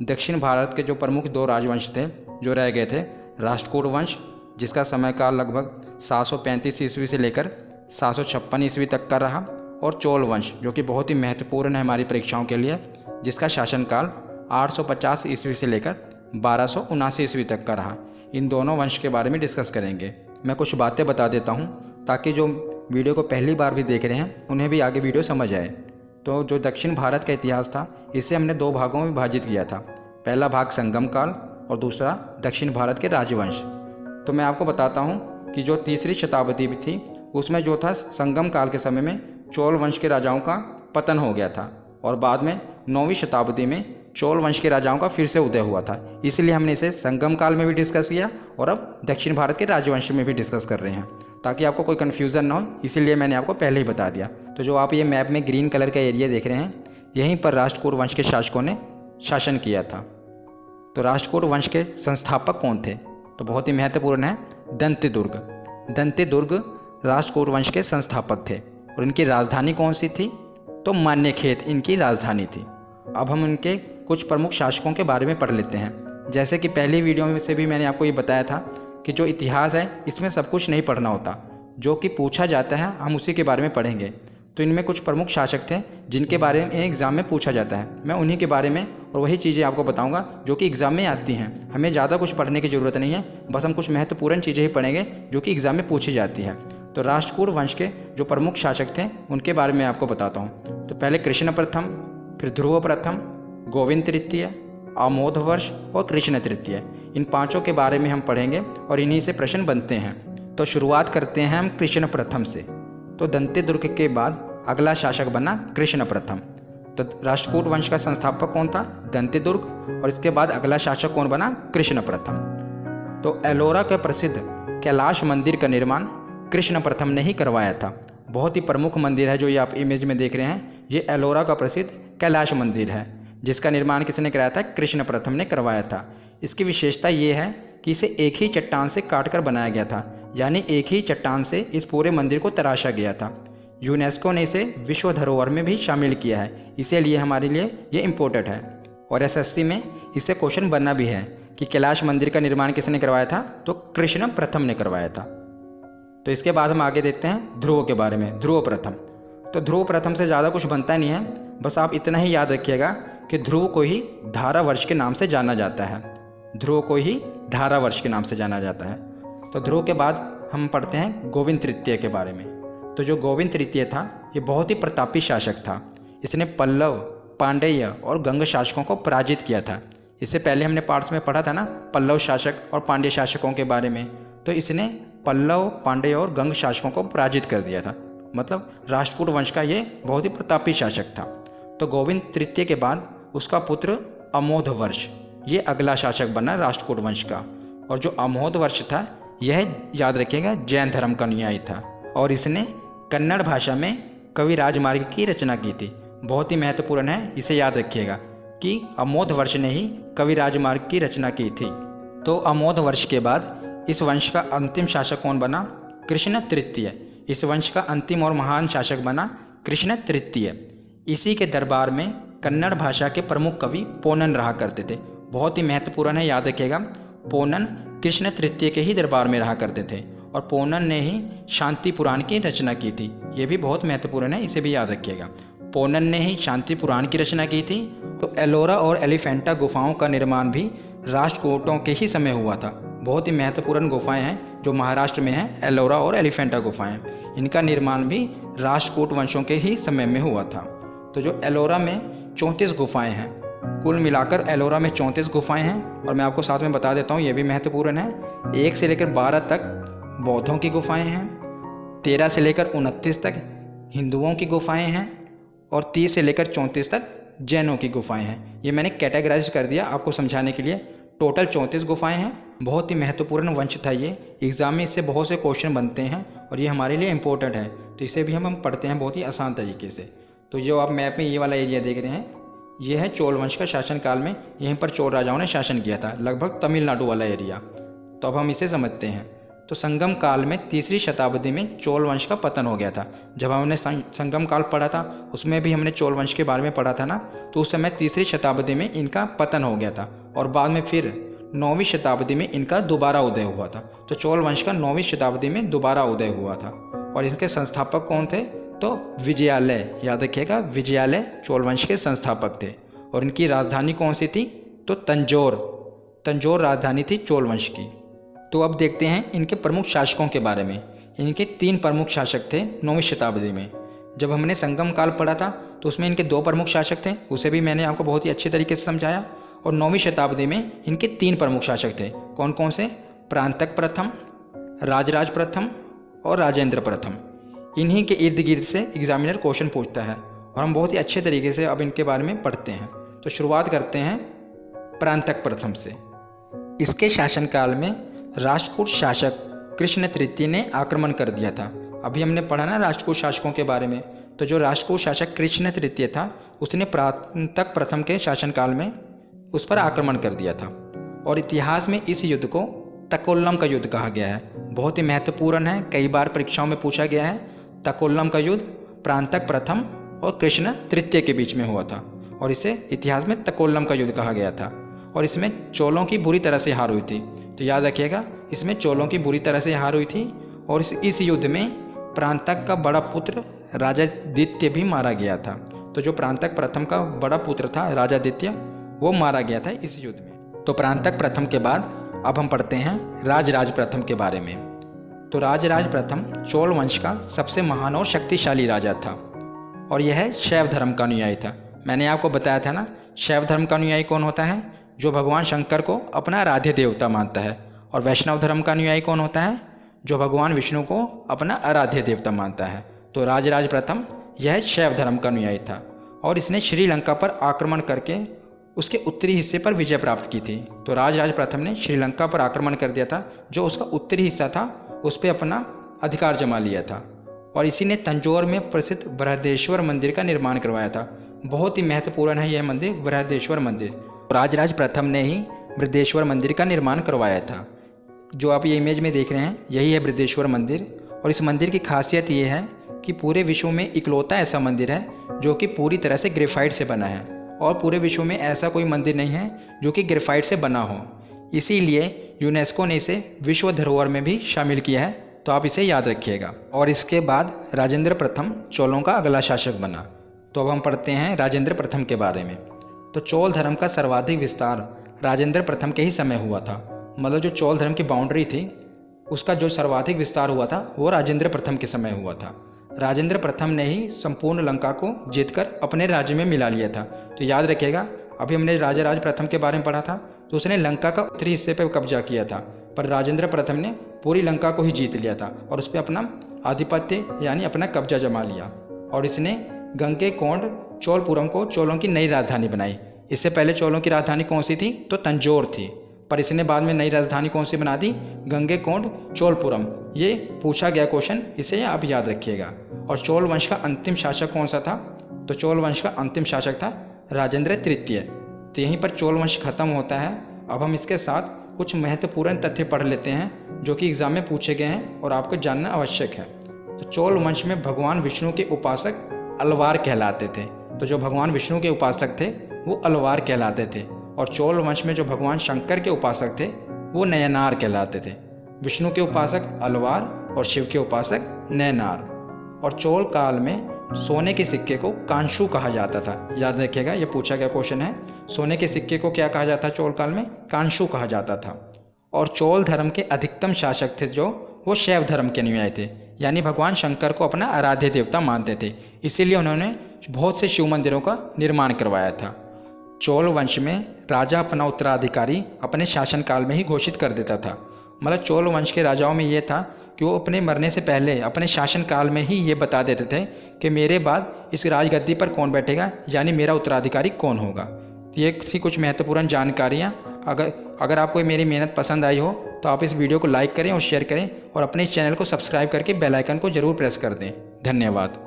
दक्षिण भारत के जो प्रमुख दो राजवंश थे जो रह गए थे, राष्ट्रकूट वंश जिसका समय काल लगभग 735 ईस्वी से लेकर 756 ईस्वी तक का रहा, और चोल वंश जो कि बहुत ही महत्वपूर्ण है हमारी परीक्षाओं के लिए, जिसका शासनकाल 850 ईस्वी से लेकर 1279 ईस्वी तक का रहा। इन दोनों वंश के बारे में डिस्कस करेंगे। मैं कुछ बातें बता देता हूँ ताकि जो वीडियो को पहली बार भी देख रहे हैं उन्हें भी आगे वीडियो समझ आए। तो जो दक्षिण भारत का इतिहास था इसे हमने दो भागों में विभाजित किया था। पहला भाग संगम काल और दूसरा दक्षिण भारत के राजवंश। तो मैं आपको बताता हूँ कि जो तीसरी शताब्दी थी उसमें जो था संगम काल के समय में चोल वंश के राजाओं का पतन हो गया था, और बाद में 9वीं शताब्दी में चोल वंश के राजाओं का फिर से उदय हुआ था। इसलिए हमने इसे संगम काल में भी डिस्कस किया और अब दक्षिण भारत के राजवंश में भी डिस्कस कर रहे हैं, ताकि आपको कोई कन्फ्यूज़न ना हो, इसीलिए मैंने आपको पहले ही बता दिया। तो जो आप ये मैप में ग्रीन कलर का एरिया देख रहे हैं, यहीं पर राष्ट्रकूट वंश के शासकों ने शासन किया था। तो राष्ट्रकूट वंश के संस्थापक कौन थे? तो बहुत ही महत्वपूर्ण है, दंतेदुर्ग। दंतेदुर्ग राष्ट्रकूट वंश के संस्थापक थे, और इनकी राजधानी कौन सी थी? तो मान्यखेत इनकी राजधानी थी। अब हम इनके कुछ प्रमुख शासकों के बारे में पढ़ लेते हैं। जैसे कि पहली वीडियो में से भी मैंने आपको ये बताया था कि जो इतिहास है इसमें सब कुछ नहीं पढ़ना होता, जो कि पूछा जाता है हम उसी के बारे में पढ़ेंगे। तो इनमें कुछ प्रमुख शासक थे जिनके बारे में एग्ज़ाम में पूछा जाता है। मैं उन्हीं के बारे में और वही चीज़ें आपको बताऊंगा जो कि एग्ज़ाम में आती हैं। हमें ज़्यादा कुछ पढ़ने की ज़रूरत नहीं है, बस हम कुछ महत्वपूर्ण चीज़ें ही पढ़ेंगे जो कि एग्ज़ाम में पूछी जाती है। तो राष्ट्रकूट वंश के जो प्रमुख शासक थे उनके बारे में आपको बताता हूँ। तो पहले कृष्ण प्रथम, फिर ध्रुव प्रथम, गोविंद तृतीय, आमोद वर्ष और कृष्ण तृतीय। इन पांचों के बारे में हम पढ़ेंगे और इन्हीं से प्रश्न बनते हैं। तो शुरुआत करते हैं हम कृष्ण प्रथम से। तो दंतेदुर्ग के बाद अगला शासक बना कृष्ण प्रथम। तो राष्ट्रकूट वंश का संस्थापक कौन था? दंतेदुर्ग। और इसके बाद अगला शासक कौन बना? कृष्ण प्रथम। तो एलोरा के प्रसिद्ध कैलाश मंदिर का निर्माण कृष्ण प्रथम ने ही करवाया था। बहुत ही प्रमुख मंदिर है जो ये आप इमेज में देख रहे हैं, ये एलोरा का प्रसिद्ध कैलाश मंदिर है, जिसका निर्माण किसने कराया था? कृष्ण प्रथम ने करवाया था। इसकी विशेषता ये है कि इसे एक ही चट्टान से काटकर बनाया गया था, यानी एक ही चट्टान से इस पूरे मंदिर को तराशा गया था। यूनेस्को ने इसे विश्व धरोहर में भी शामिल किया है, इसीलिए हमारे लिए ये इम्पोर्टेंट है। और एसएससी में इससे क्वेश्चन बनना भी है कि कैलाश मंदिर का निर्माण किसने करवाया था? तो कृष्ण प्रथम ने करवाया था। तो इसके बाद हम आगे देखते हैं ध्रुव के बारे में। ध्रुव प्रथम। तो ध्रुव प्रथम से ज़्यादा कुछ बनता नहीं है, बस आप इतना ही याद रखिएगा कि ध्रुव को ही धारावर्ष के नाम से जाना जाता है। ध्रुव को ही धारावर्ष के नाम से जाना जाता है। तो ध्रुव के बाद हम पढ़ते हैं गोविंद तृतीय के बारे में। तो जो गोविंद तृतीय था ये बहुत ही प्रतापी शासक था। इसने पल्लव, पांड्य और गंग शासकों को पराजित किया था। इससे पहले हमने पार्ट्स में पढ़ा था ना पल्लव शासक और पांड्य शासकों के बारे में। तो इसने पल्लव, पांड्य और गंग शासकों को पराजित कर दिया था। मतलब राष्ट्रकूट वंश का ये बहुत ही प्रतापी शासक था। तो गोविंद तृतीय के बाद उसका पुत्र अमोध वर्ष ये अगला शासक बना राष्ट्रकूट वंश का। और जो अमोध वर्ष था यह याद रखिएगा जैन धर्म का अनुयायी था, और इसने कन्नड़ भाषा में कवि राजमार्ग की रचना की थी। बहुत ही महत्वपूर्ण है, इसे याद रखिएगा कि अमोध वर्ष ने ही कवि राजमार्ग की रचना की थी। तो अमोध वर्ष के बाद इस वंश का अंतिम शासक कौन बना? कृष्ण तृतीय। इस वंश का अंतिम और महान शासक बना कृष्ण तृतीय। इसी के दरबार में कन्नड़ भाषा के प्रमुख कवि पोनन रहा करते थे। बहुत ही महत्वपूर्ण है, याद रखिएगा। पोनन कृष्ण तृतीय के ही दरबार में रहा करते थे, और पोनन ने ही शांति पुराण की रचना की थी। ये भी बहुत महत्वपूर्ण है, इसे भी याद रखिएगा। पोनन ने ही शांति पुराण की रचना की थी। तो एलोरा और एलिफेंटा गुफाओं का निर्माण भी राष्ट्रकूटों के ही समय हुआ था। बहुत ही महत्वपूर्ण गुफाएं हैं जो महाराष्ट्र में हैं, एलोरा और एलिफेंटा गुफाएं। इनका निर्माण भी राष्ट्रकूट वंशों के ही समय में हुआ था। तो जो एलोरा में 34 गुफाएं हैं, कुल मिलाकर एलोरा में 34 गुफाएं हैं। और मैं आपको साथ में बता देता हूँ, ये भी महत्वपूर्ण है। 1 से लेकर 12 तक बौद्धों की गुफाएं हैं, 13 से लेकर 29 तक हिंदुओं की गुफाएं हैं, और 30 से लेकर 34 तक जैनों की गुफाएं हैं। ये मैंने कैटेगराइज कर दिया आपको समझाने के लिए। टोटल 34 गुफाएं हैं। बहुत ही महत्वपूर्ण वंश था ये, एग्जाम में इससे बहुत से क्वेश्चन बनते हैं और ये हमारे लिए इम्पोर्टेंट है। तो इसे भी हम पढ़ते हैं बहुत ही आसान तरीके से। तो जो आप मैप में ये वाला एरिया देख रहे हैं, ये है चोल वंश का शासनकाल में। यहीं पर चोल राजाओं ने शासन किया था, लगभग तमिलनाडु वाला एरिया। तो अब हम इसे समझते हैं। तो संगम काल में तीसरी शताब्दी में चोल वंश का पतन हो गया था। जब हमने संगम काल पढ़ा था उसमें भी हमने चोल वंश के बारे में पढ़ा था ना, तो उस समय तीसरी शताब्दी में इनका पतन हो गया था और बाद में फिर 9वीं शताब्दी में इनका दोबारा उदय हुआ था। तो चोल वंश का 9वीं शताब्दी में दोबारा उदय हुआ था। और इनके संस्थापक कौन थे? तो विजयालय, याद रखिएगा, विजयालय चोल वंश के संस्थापक थे। और इनकी राजधानी कौन सी थी? तो तंजौर राजधानी थी चोल वंश की। तो अब देखते हैं इनके प्रमुख शासकों के बारे में। इनके 3 प्रमुख शासक थे 9वीं शताब्दी में। जब हमने संगम काल पढ़ा था तो उसमें इनके 2 प्रमुख शासक थे, उसे भी मैंने आपको बहुत ही अच्छे तरीके से समझाया। और 9वीं शताब्दी में इनके 3 प्रमुख शासक थे। कौन कौन से? प्रांतक प्रथम, राजराज प्रथम और राजेंद्र प्रथम। इन्हीं के इर्द गिर्द से एग्जामिनर क्वेश्चन पूछता है और हम बहुत ही अच्छे तरीके से अब इनके बारे में पढ़ते हैं। तो शुरुआत करते हैं प्रांतक प्रथम से। इसके शासनकाल में राष्ट्रकूट शासक कृष्ण तृतीय ने आक्रमण कर दिया था। अभी हमने पढ़ा ना राष्ट्रकूट शासकों के बारे में, तो जो राष्ट्रकूट शासक कृष्ण तृतीय था उसने प्रांतक प्रथम के शासनकाल में उस पर आक्रमण कर दिया था। और इतिहास में इस युद्ध को तकोल्लम का युद्ध कहा गया है। बहुत ही महत्वपूर्ण है, कई बार परीक्षाओं में पूछा गया है। तकोल्लम का युद्ध प्रांतक प्रथम और कृष्ण तृतीय के बीच में हुआ था और इसे इतिहास में तकोल्लम का युद्ध कहा गया था। और इसमें चोलों की बुरी तरह से हार हुई थी। तो याद रखिएगा, इसमें चोलों की बुरी तरह से हार हुई थी। और इस युद्ध में प्रांतक का बड़ा पुत्र राजादित्य भी मारा गया था। तो जो प्रांतक प्रथम का बड़ा पुत्र था राजादित्य, वो मारा गया था इस युद्ध में। तो प्रांतक प्रथम के बाद अब हम पढ़ते हैं राजराज प्रथम के बारे में। तो राजराज प्रथम चोल वंश का सबसे महान और शक्तिशाली राजा था और यह शैव धर्म का अनुयायी था। मैंने आपको बताया था ना, शैव धर्म का अनुयायी कौन होता है? जो भगवान शंकर को अपना आराध्य देवता मानता है। और वैष्णव धर्म का अनुयायी कौन होता है? जो भगवान विष्णु को अपना आराध्य देवता मानता है। तो राजराज प्रथम यह शैव धर्म का अनुयायी था और इसने श्रीलंका पर आक्रमण करके उसके उत्तरी हिस्से पर विजय प्राप्त की थी। तो राजराज प्रथम ने श्रीलंका पर आक्रमण कर दिया था, जो उसका उत्तरी हिस्सा था उस पर अपना अधिकार जमा लिया था। और इसी ने तंजौर में प्रसिद्ध बृहदेश्वर मंदिर का निर्माण करवाया था। बहुत ही महत्वपूर्ण है यह मंदिर, बृहदेश्वर मंदिर। राजराज प्रथम ने ही बृहदेश्वर मंदिर का निर्माण करवाया था। जो आप ये इमेज में देख रहे हैं यही है बृहदेश्वर मंदिर। और इस मंदिर की खासियत ये है कि पूरे विश्व में इकलौता ऐसा मंदिर है जो कि पूरी तरह से ग्रेफाइट से बना है और पूरे विश्व में ऐसा कोई मंदिर नहीं है जो कि ग्रेफाइट से बना हो। इसीलिए यूनेस्को ने इसे विश्व धरोहर में भी शामिल किया है। तो आप इसे याद रखिएगा। और इसके बाद राजेंद्र प्रथम चोलों का अगला शासक बना। तो अब हम पढ़ते हैं राजेंद्र प्रथम के बारे में। तो चोल धर्म का सर्वाधिक विस्तार राजेंद्र प्रथम के ही समय हुआ था। मतलब जो चोल धर्म की बाउंड्री थी उसका जो सर्वाधिक विस्तार हुआ था वो राजेंद्र प्रथम के समय हुआ था। राजेंद्र प्रथम ने ही संपूर्ण लंका को जीतकर अपने राज्य में मिला लिया था। तो याद रखिएगा, अभी हमने राजराज प्रथम के बारे में पढ़ा था तो उसने लंका का उत्तरी हिस्से पर कब्जा किया था, पर राजेंद्र प्रथम ने पूरी लंका को ही जीत लिया था और उस पर अपना आधिपत्य यानी अपना कब्जा जमा लिया। और इसने गंगैकोंड चोलपुरम को चोलों की नई राजधानी बनाई। इससे पहले चोलों की राजधानी कौन सी थी? तो तंजौर थी, पर इसने बाद में नई राजधानी कौन सी बना दी? गंगैकोंड चोलपुरम। ये पूछा गया क्वेश्चन, इसे आप याद रखिएगा। और चोल वंश का अंतिम शासक कौन सा था? तो चोल वंश का अंतिम शासक था राजेंद्र तृतीय। तो यहीं पर चोल वंश खत्म होता है। अब हम इसके साथ कुछ महत्वपूर्ण तथ्य पढ़ लेते हैं जो कि एग्जाम में पूछे गए हैं और आपको जानना आवश्यक है। तो चोल वंश में भगवान विष्णु के उपासक अलवार कहलाते थे। तो जो भगवान विष्णु के उपासक थे वो अलवार कहलाते थे। और चोल वंश में जो भगवान शंकर के उपासक थे वो नयनार कहलाते थे। विष्णु के उपासक अलवार और शिव के उपासक नयनार। और चोल काल में सोने के सिक्के को कांशु कहा जाता था। याद रखिएगा, ये पूछा गया क्वेश्चन है। सोने के सिक्के को क्या कहा जाता चोल काल में? कांशु कहा जाता था। और चोल धर्म के अधिकतम शासक थे जो वो शैव धर्म के अनुयायी थे, यानी भगवान शंकर को अपना आराध्य देवता मानते थे। इसीलिए उन्होंने बहुत से शिव मंदिरों का निर्माण करवाया था। चोल वंश में राजा अपना उत्तराधिकारी अपने शासनकाल में ही घोषित कर देता था। मतलब चोल वंश के राजाओं में ये था कि वो अपने मरने से पहले अपने शासनकाल में ही ये बता देते थे कि मेरे बाद इस राजगद्दी पर कौन बैठेगा, यानी मेरा उत्तराधिकारी कौन होगा। ये थी कुछ महत्वपूर्ण जानकारियाँ। अगर आपको मेरी मेहनत पसंद आई हो तो आप इस वीडियो को लाइक करें और शेयर करें और अपने इस चैनल को सब्सक्राइब करके बेल आइकन को ज़रूर प्रेस कर दें। धन्यवाद।